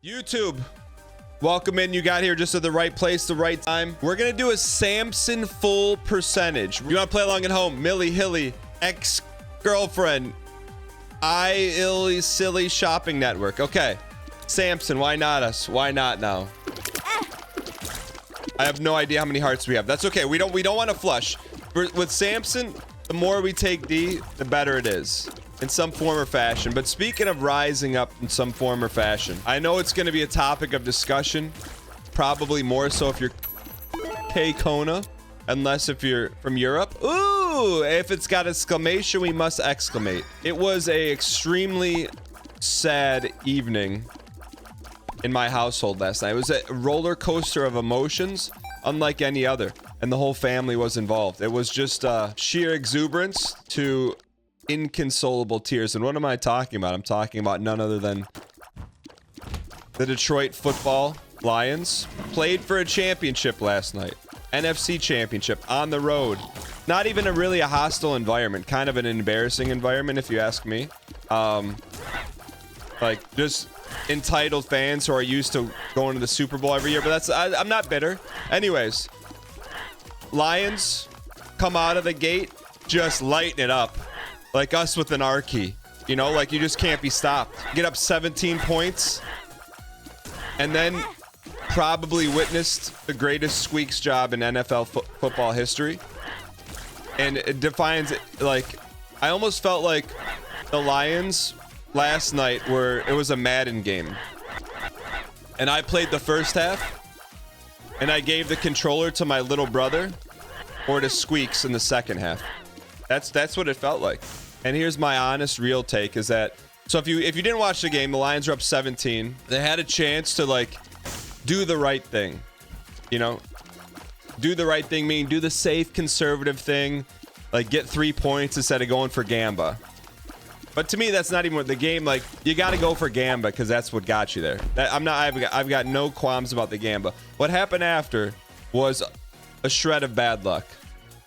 YouTube, welcome in. You got here just at the right place, the right time. We're gonna do a Samson full percentage. You want to play along at home? Millie Hilly, ex-girlfriend, illy silly shopping network. Okay, Samson, why not us? Why not now? I have no idea how many hearts we have. That's okay. We don't want to flush. With Samson, the more we take D, the better it is. In some form or fashion. But speaking of rising up in some form or fashion, I know it's going to be a topic of discussion, probably more so if you're K-Kona, unless if you're from Europe. Ooh, if it's got exclamation, we must exclamate. It was a extremely sad evening in my household last night. It was a roller coaster of emotions, unlike any other, and the whole family was involved. It was just sheer exuberance to inconsolable tears. And what am I talking about? I'm talking about none other than the Detroit football Lions. Played for a championship last night, NFC championship, on the road. Not even really a hostile environment, kind of an embarrassing environment if you ask me. Like just entitled fans who are used to going to the Super Bowl every year, but that's I'm not bitter. Anyways, Lions come out of the gate just lighting it up. Like us with an R key, you know, like you just can't be stopped. Get up 17 points and then probably witnessed the greatest squeaks job in NFL football history. And it defines it. Like, I almost felt like the Lions last night it was a Madden game. And I played the first half and I gave the controller to my little brother or to Squeaks in the second half. That's what it felt like. And here's my honest, real take is that, so if you didn't watch the game, the Lions are up 17. They had a chance to like do the right thing, you know, do the right thing, meaning do the safe, conservative thing, like get 3 points instead of going for Gamba. But to me, that's not even what the game, like you got to go for Gamba because that's what got you there. I've got no qualms about the Gamba. What happened after was a shred of bad luck.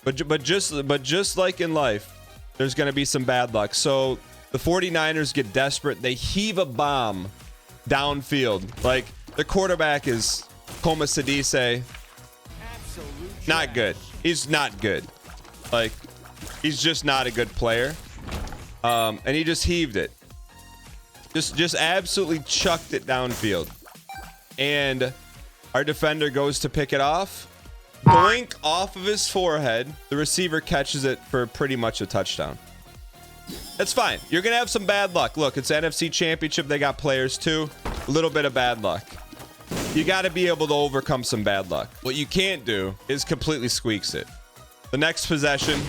But just like in life, there's going to be some bad luck. So the 49ers get desperate. They heave a bomb downfield. Like the quarterback is Koma Sidise. Not good. He's not good. Like he's just not a good player. And he just heaved it. Just absolutely chucked it downfield. And our defender goes to pick it off. Boink off of his forehead. The receiver catches it for pretty much a touchdown. That's fine. You're going to have some bad luck. Look, it's NFC Championship. They got players too. A little bit of bad luck. You got to be able to overcome some bad luck. What you can't do is completely squeaks it. The next possession,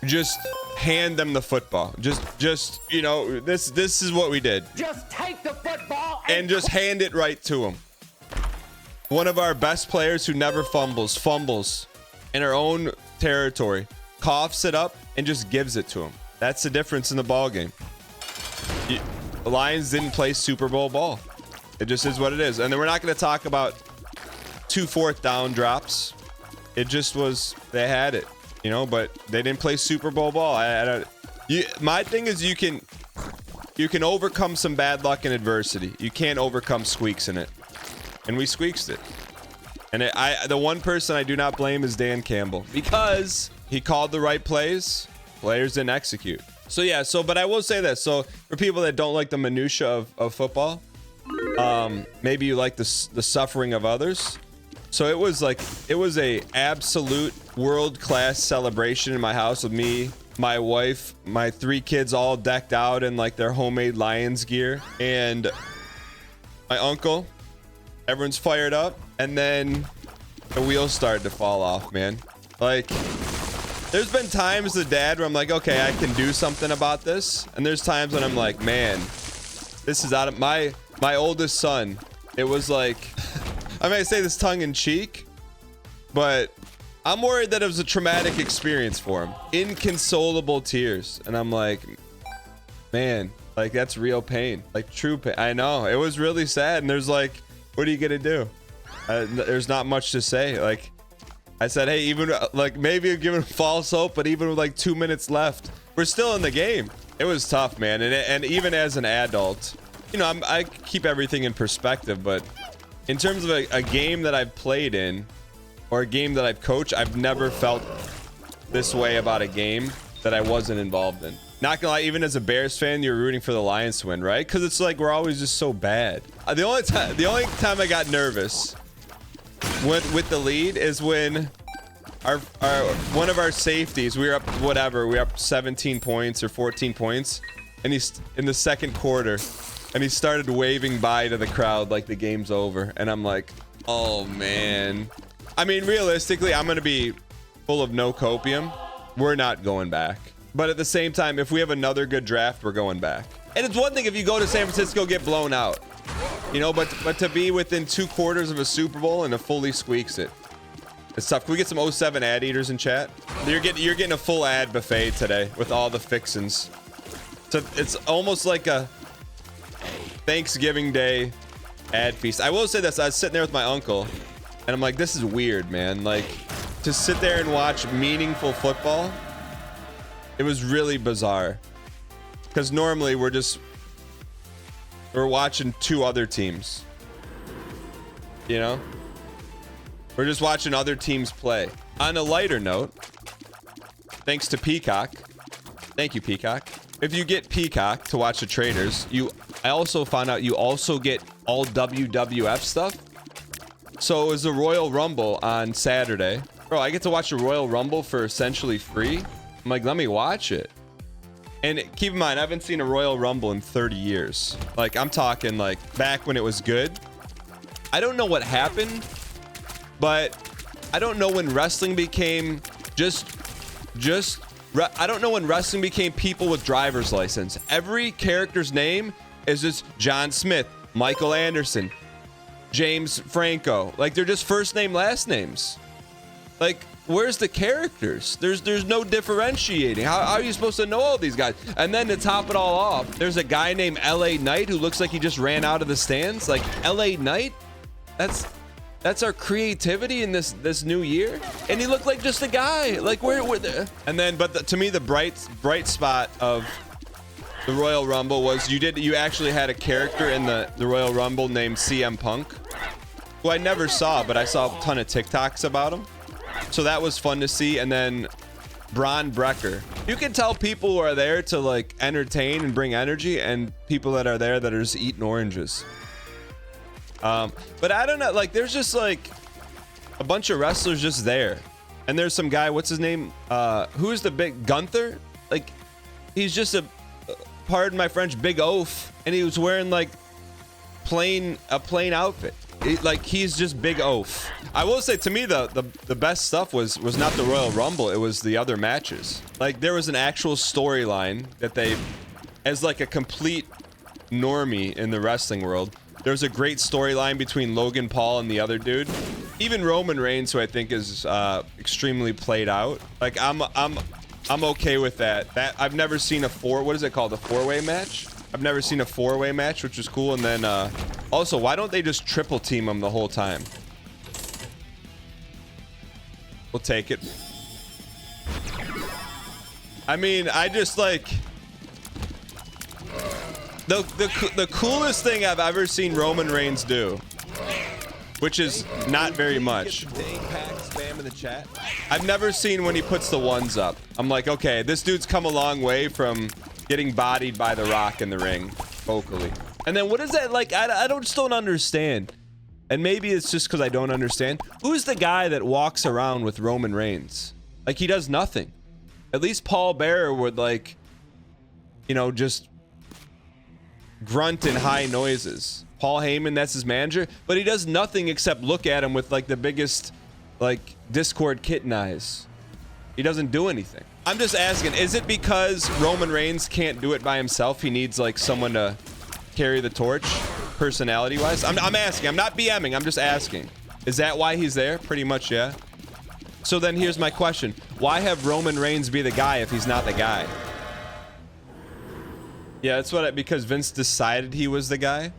just hand them the football. Just you know, this is what we did. Just take the football and just hand it right to him. One of our best players who never fumbles in our own territory, coughs it up and just gives it to him. That's the difference in the ball game. The Lions didn't play Super Bowl ball. It just is what it is. And then we're not going to talk about 2 4th down drops. It just was, they had it, you know, but they didn't play Super Bowl ball. My thing is you can overcome some bad luck and adversity. You can't overcome squeaks in it. And we squeaked it. And the one person I do not blame is Dan Campbell because he called the right plays. Players didn't execute. So yeah, but I will say this. So for people that don't like the minutia of football, maybe you like the suffering of others. So it was a absolute world-class celebration in my house with me, my wife, my 3 kids all decked out in like their homemade Lions gear, and my uncle. Everyone's fired up, and then the wheels started to fall off, man. Like, there's been times as a dad where I'm like, okay, I can do something about this. And there's times when I'm like, man, this is out of my oldest son. It was like, I might say this tongue in cheek, but I'm worried that it was a traumatic experience for him. Inconsolable tears. And I'm like, man, like that's real pain, like true pain. I know it was really sad. And there's like, what are you gonna do? There's not much to say. Like I said, hey, even like maybe giving false hope, but even with like 2 minutes left, we're still in the game. It was tough, man. And even as an adult, you know, I keep everything in perspective, but in terms of a game that I've played in or a game that I've coached, I've never felt this way about a game that I wasn't involved in. Not gonna lie, even as a Bears fan, you're rooting for the Lions to win, right? Because it's like we're always just so bad. The only time I got nervous with the lead is when our one of our safeties, we were up whatever, we were up 17 points or 14 points, and he's in the second quarter, and he started waving bye to the crowd like the game's over, and I'm like, oh man. I mean, realistically, I'm gonna be full of no copium. We're not going back. But at the same time, if we have another good draft, we're going back. And it's one thing if you go to San Francisco, get blown out, you know, but to be within 2 quarters of a Super Bowl and to fully squeaks it, it's tough. Can we get some 07 ad eaters in chat? You're getting a full ad buffet today with all the fixins. So it's almost like a Thanksgiving Day ad feast. I will say this, I was sitting there with my uncle and I'm like, this is weird, man. Like, to sit there and watch meaningful football, it was really bizarre. Because normally we're watching 2 other teams. You know? We're just watching other teams play. On a lighter note, thanks to Peacock. Thank you, Peacock. If you get Peacock to watch the traders, I also found out you also get all WWF stuff. So it was the Royal Rumble on Saturday. Bro, I get to watch the Royal Rumble for essentially free. I'm like, let me watch it. And keep in mind, I haven't seen a Royal Rumble in 30 years. Like, I'm talking like back when it was good. I don't know what happened, but I don't know when wrestling became I don't know when wrestling became people with driver's license. Every character's name is just John Smith, Michael Anderson, James Franco. Like, they're just first name, last names. Like, where's the characters? There's no differentiating. How are you supposed to know all these guys? And then to top it all off, there's a guy named LA Knight who looks like he just ran out of the stands. Like, LA Knight? That's our creativity in this new year. And he looked like just a guy. Like, where and then, but to me, the bright spot of the Royal Rumble was you actually had a character in the Royal Rumble named CM Punk, who I never saw, but I saw a ton of TikToks about him. So that was fun to see. And then Braun Brecker. You can tell people who are there to like entertain and bring energy, and people that are there that are just eating oranges. But I don't know, like, there's just like a bunch of wrestlers just there, and there's some guy, what's his name, who's the big Gunther, like, he's just pardon my French, big oaf, and he was wearing like a plain outfit. He's just big oaf. I will say, to me, the best stuff was not the Royal Rumble, it was the other matches. Like, there was an actual storyline that they, as like a complete normie in the wrestling world, there's a great storyline between Logan Paul and the other dude. Even Roman Reigns, who I think is extremely played out. Like, I'm okay with that. That I've never seen a what is it called? A 4-way match? I've never seen a 4-way match, which was cool. And then also, why don't they just triple team them the whole time? We'll take it. I mean, I just like the coolest thing I've ever seen Roman Reigns do, which is not very much. I've never seen when he puts the ones up. I'm like, okay, this dude's come a long way from getting bodied by The Rock in the ring vocally. And then what is that like? I still don't understand. And maybe it's just because I don't understand. Who's the guy that walks around with Roman Reigns? Like, he does nothing. At least Paul Bearer would, like, you know, just grunt in high noises. Paul Heyman, that's his manager, but he does nothing except look at him with like the biggest like Discord kitten eyes. He doesn't do anything. I'm just asking, is it because Roman Reigns can't do it by himself? He needs like someone to carry the torch, personality wise? I'm asking, I'm not BMing, I'm just asking. Is that why he's there? Pretty much, yeah. So then here's my question. Why have Roman Reigns be the guy if he's not the guy? Yeah, that's what because Vince decided he was the guy.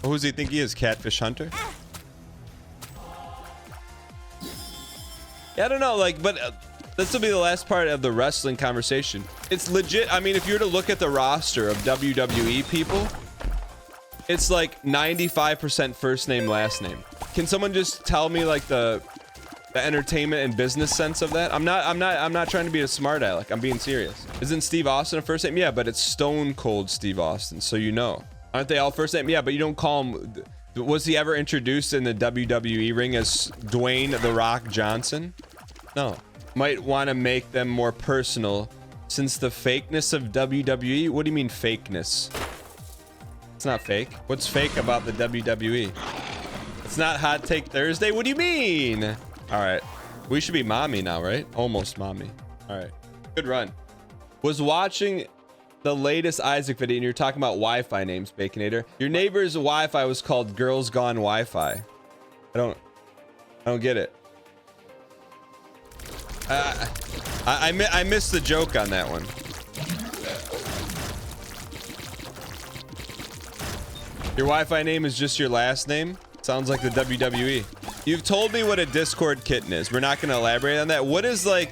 Who does he think he is? Catfish Hunter? Yeah, I don't know, like, but this will be the last part of the wrestling conversation. It's legit. I mean, if you were to look at the roster of WWE people, it's like 95% first name, last name. Can someone just tell me like the entertainment and business sense of that? I'm not trying to be a smart aleck. I'm being serious. Isn't Steve Austin a first name? Yeah, but it's Stone Cold Steve Austin, so you know. Aren't they all first name? Yeah, but you don't call him. Was he ever introduced in the WWE ring as Dwayne The Rock Johnson? No. Might want to make them more personal since the fakeness of WWE. What do you mean fakeness? It's not fake. What's fake about the WWE? It's not Hot Take Thursday. What do you mean? All right. We should be mommy now, right? Almost mommy. All right. Good run. Was watching the latest Isaac video and you're talking about Wi-Fi names, Baconator. Your neighbor's Wi-Fi was called Girls Gone Wi-Fi. I don't get it. I missed the joke on that one. Your Wi-Fi name is just your last name? Sounds like the WWE. You've told me what a Discord kitten is. We're not going to elaborate on that. What is the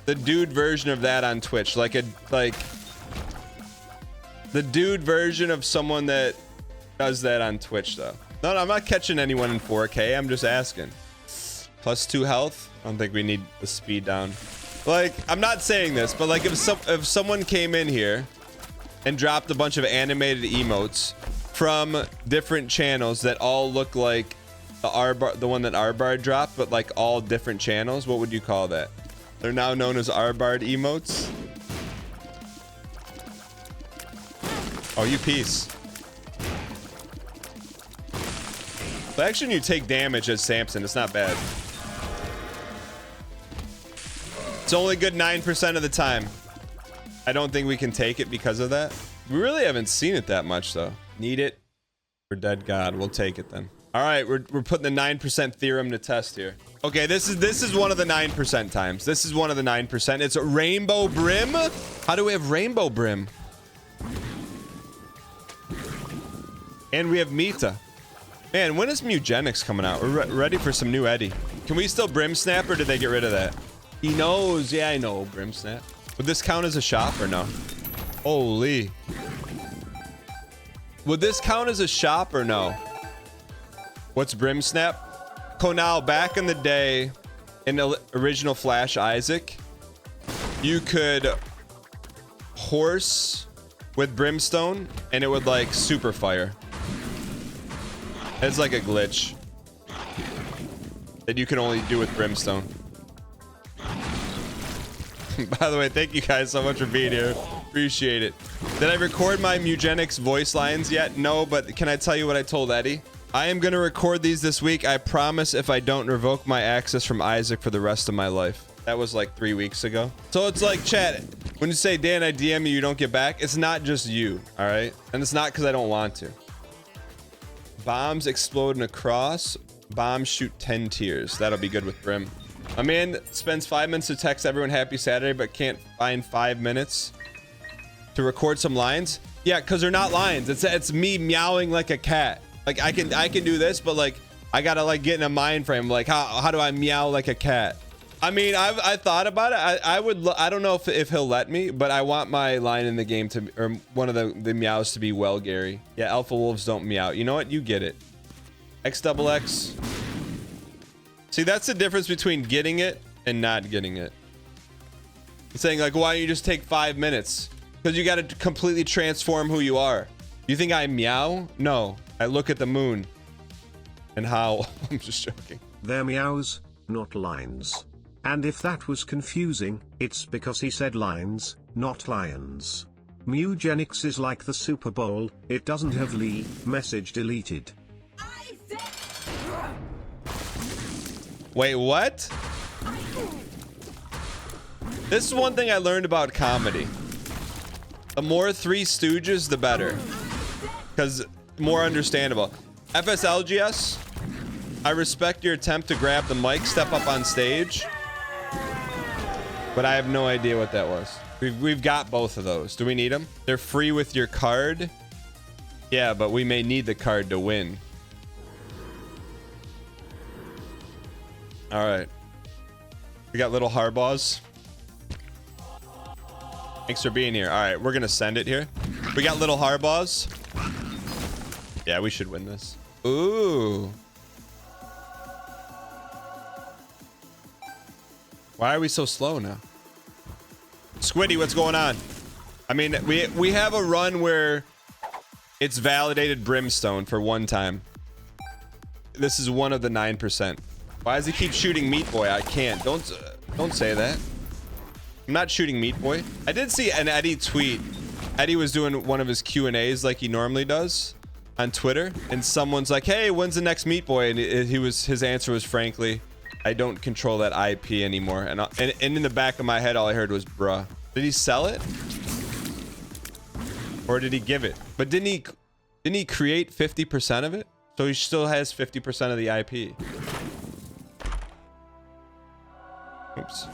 dude version of that on Twitch? Like the dude version of someone that does that on Twitch though. No, I'm not catching anyone in 4K. I'm just asking. +2 health. I don't think we need the speed down. Like, I'm not saying this, but like if someone came in here and dropped a bunch of animated emotes from different channels that all look like the one that Arbard dropped, but like all different channels, what would you call that? They're now known as Arbard emotes. Oh, you piece. But actually, you take damage as Samson. It's not bad. It's only good 9% of the time. I don't think we can take it because of that. We really haven't seen it that much, though. Need it for Dead God. We'll take it then. All right, we're putting the 9% theorem to test here. Okay, this is one of the 9% times. This is one of the 9%. It's a Rainbow Brim. How do we have Rainbow Brim? And we have Mita. Man, when is Mugenics coming out? We're ready for some new Eddie. Can we still Brim Snap, or did they get rid of that? He knows. Yeah, I know. Brim Snap. Would this count as a shop or no? Holy. Would this count as a shop or no? What's Brim Snap? Konal, back in the day, in the original Flash Isaac, you could horse with Brimstone, and it would like super fire. It's like a glitch that you can only do with Brimstone. By the way, thank you guys so much for being here. Appreciate it. Did I record my Mugenics voice lines yet? No, but can I tell you what I told Eddie? I am going to record these this week. I promise, if I don't revoke my access from Isaac for the rest of my life. That was like 3 weeks ago. So it's like, chat, when you say, Dan, I DM you, you don't get back, it's not just you, all right? And it's not because I don't want to. Bombs explode in a cross. Bombs shoot 10 tiers. That'll be good with Brim. A man spends 5 minutes to text everyone happy Saturday, but can't find 5 minutes to record some lines. Yeah, because they're not lines. It's me meowing like a cat. Like I can do this, but like I gotta like get in a mind frame. Like how do I meow like a cat? I mean, I thought about it. I don't know if he'll let me, but I want my line in the game to, or one of the meows to be, well, Gary. Yeah, alpha wolves don't meow. You know what? You get it. XXX. See, that's the difference between getting it and not getting it. It's saying like, why don't you just take 5 minutes? Because you got to completely transform who you are. You think I meow? No, I look at the moon and howl. I'm just joking. They're meows, not lines. And if that was confusing, it's because he said lines, not lions. Mugenics is like the Super Bowl, it doesn't have Lee, message deleted. Wait, what? This is one thing I learned about comedy. The more Three Stooges, the better. Because more understandable. FSLGS, I respect your attempt to grab the mic, step up on stage. But I have no idea what that was. We've got both of those. Do we need them? They're free with your card. Yeah, but we may need the card to win. All right. We got little Harbaughs. Thanks for being here. All right, we're gonna send it here. We got little Harbaughs. Yeah, we should win this. Ooh. Why are we so slow now? Squiddy, what's going on? I mean, we have a run where it's validated Brimstone for one time. This is one of the 9%. Why does he keep shooting Meat Boy? I can't. Don't say that. I'm not shooting Meat Boy. I did see an Eddie tweet. Eddie was doing one of his Q&As like he normally does on Twitter, and someone's like, "Hey, when's the next Meat Boy?" And his answer was, frankly, "I don't control that IP anymore." And in the back of my head, all I heard was, "Bruh." Did he sell it? Or did he give it? But didn't he create 50% of it? So he still has 50% of the IP. Oops.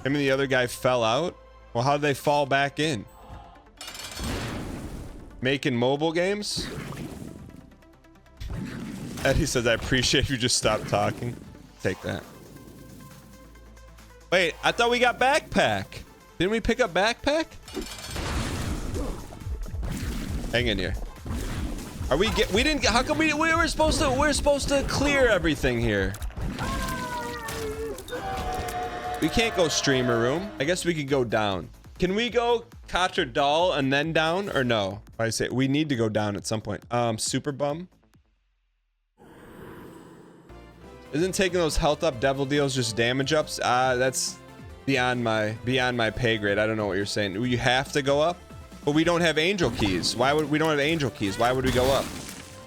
Him and the other guy fell out? Well, how did they fall back in? Making mobile games? Eddie says, "I appreciate you just stopped talking." Take that. Wait, I thought we got backpack. Didn't we pick up backpack? Hang in here. We didn't how come we're supposed to clear everything here? We can't go streamer room. I guess we could go down. Can we go Kotter Doll and then down, or no? I say we need to go down at some point. Super bum. Isn't taking those health up devil deals just damage ups? That's beyond my pay grade. I don't know what you're saying. You have to go up, but we don't have angel keys. Why would we don't have angel keys? Why would we go up?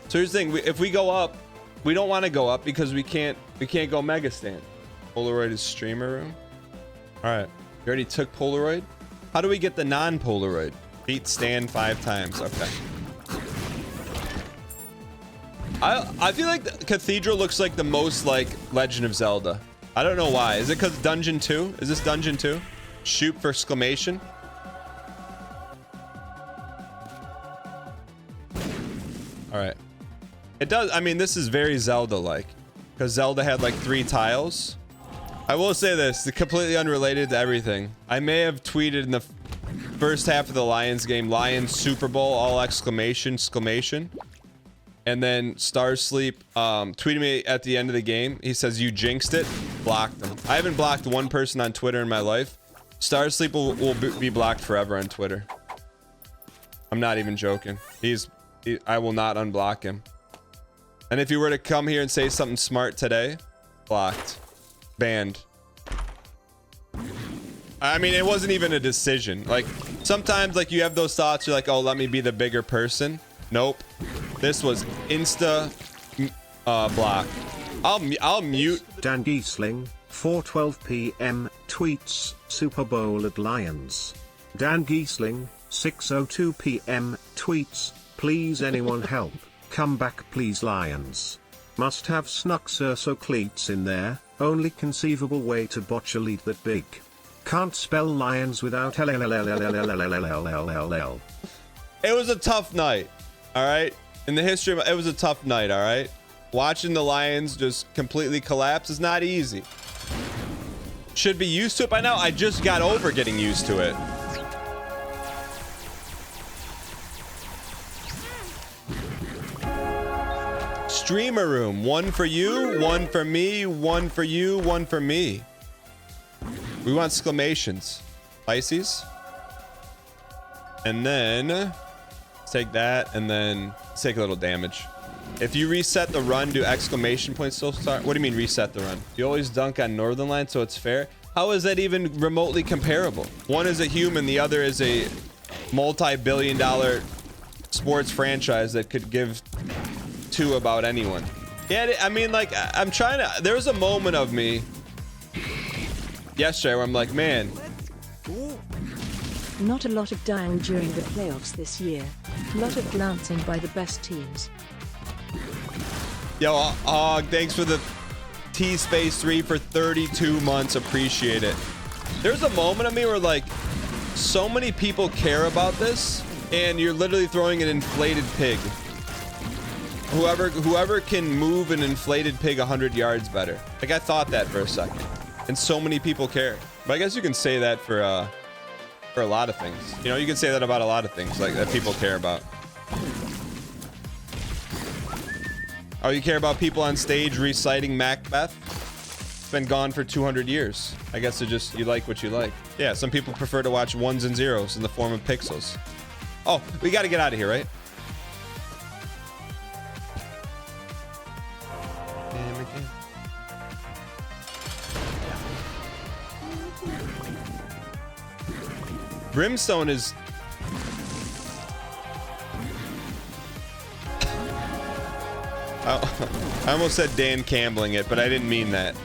So here's the thing: if we go up, we don't want to go up because we can't go mega stand. Polaroid is streamer room. All right, you already took Polaroid. How do we get the non-Polaroid? Beat stand 5 times. Okay. I feel like the Cathedral looks like the most like Legend of Zelda. I don't know why. Is it because Dungeon 2? Is this Dungeon 2? Shoot for exclamation. All right. It does. I mean, this is very Zelda-like because Zelda had like 3 tiles. I will say this, completely unrelated to everything. I may have tweeted in the first half of the Lions game, Lions Super Bowl, all exclamation. And then Starsleep tweeted me at the end of the game. He says, "You jinxed it." Blocked him. I haven't blocked one person on Twitter in my life. Starsleep will be blocked forever on Twitter. I'm not even joking. I will not unblock him. And if you were to come here and say something smart today, blocked. Banned. I mean, it wasn't even a decision. Like, sometimes, like, you have those thoughts, you're like, "Oh, let me be the bigger person." Nope. This was insta block. I'll mute. Dan Giesling, 4:12 p.m. tweets Super Bowl at Lions. Dan Giesling, 6:02 p.m. tweets, "Please anyone help, come back please Lions. Must have snuck Cerso cleats in there, only conceivable way to botch a lead that big. Can't spell Lions without LLLLLLLLLLL." It was a tough night. All right. In the history of it was a tough night. All right. Watching the Lions just completely collapse is not easy. Should be used to it by now. I just got over getting used to it. Streamer room. 1 for you, 1 for me, 1 for you, 1 for me. We want exclamations. Pisces. And then let's take that and then let's take a little damage. If you reset the run, do exclamation points still start? What do you mean reset the run? You always dunk on Northern Line, so it's fair. How is that even remotely comparable? One is a human, the other is a multi-billion-dollar sports franchise that could give 2 about anyone. Yeah, I mean, like, I'm trying to. There was a moment of me yesterday where I'm like, man. Not a lot of dying during the playoffs this year. A lot of glancing by the best teams. Yo, thanks for the T-Space 3 for 32 months. Appreciate it. There's a moment of me where, like, so many people care about this, and you're literally throwing an inflated pig. Whoever can move an inflated pig 100 yards better. Like, I thought that for a second. And so many people care. But I guess you can say that for For a lot of things. You know, you can say that about a lot of things like that people care about. Oh, you care about people on stage reciting Macbeth? It's been gone for 200 years. I guess it just, you like what you like. Yeah, some people prefer to watch ones and zeros in the form of pixels. Oh, we got to get out of here, right? Brimstone is... Oh, I almost said Dan Campbelling it, but I didn't mean that.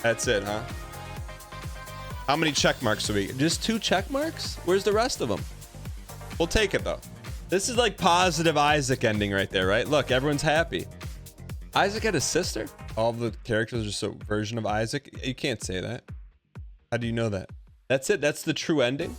That's it, huh? How many check marks do we get? Just 2 check marks? Where's the rest of them? We'll take it, though. This is like positive Isaac ending right there, right? Look, everyone's happy. Isaac had a sister? All the characters are just a version of Isaac? You can't say that. How do you know that? That's it? That's the true ending?